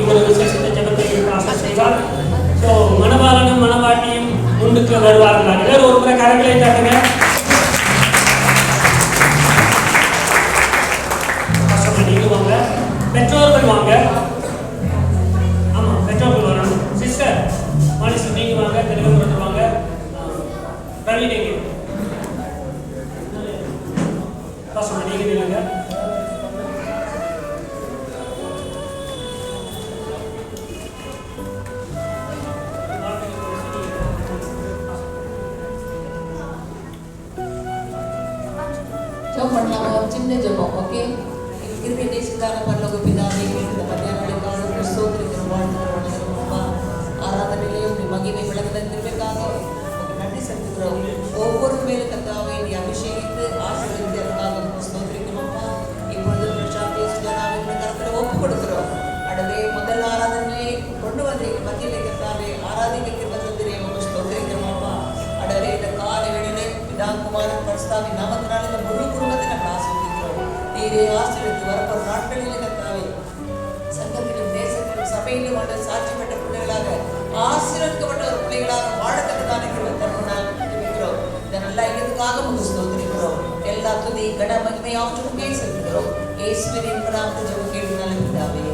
ஒரு விசேஷத்தை ஜெபத்தை ஆசை செய்வார். ஸோ மணவாளனும் மணவாட்டியும் முன்னுக்கு வருவார்கள். எல்லாரும் ஒரு முறை கரங்களை தட்டுங்க. நீங்க வாங்க, பெற்றோர்கள் வாங்க. ஆமா, பெற்றோர்கள் வரணும். சிஸ்டர் மாலிசு நீங்க வாங்க, தெலுங்கு வாங்க. ரவி நீங்க நீங்க நில்லுங்க. சின்ன ஜெபம். ஓகே, கிருபை நேசித்தான பரலோக பிதாவே, இந்த மத்தியானங்களுக்காக ஸ்தோத்திரிக்கிறோம், வாழ்த்துக்கிறோம். அப்பா, ஆராதனையிலேயும் நீ மகிமை விளங்குகிற கிருபைக்காக நன்றி செலுத்துகிறோம். ஒவ்வொரு மேலும் கர்த்தாவே நீ அபிஷேகித்து ஆசீர்வதித்ததற்காக ஸ்தோத்திரிக்கிறோம். அப்பா, இப்பொழுது கருத்தில் ஒப்பு கொடுக்கிறோம். அடுவே முதல் ஆராதனையை கொண்டு வந்து மத்தியிலே கர்த்தாவே ஆராதிக்க கிருபை தந்திரே உங்களுக்கு ஸ்தோத்திரிக்கிறோம். அப்பா, அடுவே இந்த காலை வேளையிலே பிதா குமாரன் பரிசுத்தாவின் நாமத்தினால இந்த முழு குடும்பத்தை நாங்கள் ஆசீர்வதிக்கிறோம். நீரே ஆசீர்வதித்து வரப்போற நாட்களிலே கர்த்தாவே சங்கத்திலும் தேசத்திலும் சபையிலும் ஆண்ட சாட்சி பெற்ற பிள்ளைகளாக ஆசீர்வதிக்கப்பட்ட ஒரு பிள்ளைகளாக வாழத்தக்கதான கிருபை தருவதாக ஜெபிக்கிறோம். இதை நல்லா எங்களுக்காக உங்களுக்கு ஸ்தோத்திரிக்கிறோம். எல்லா துதி கன மகிமையாக செலுத்துகிறோம். இயேசுவின் நாமத்தில் ஜெபம் கேளுங்கள் பிதாவே.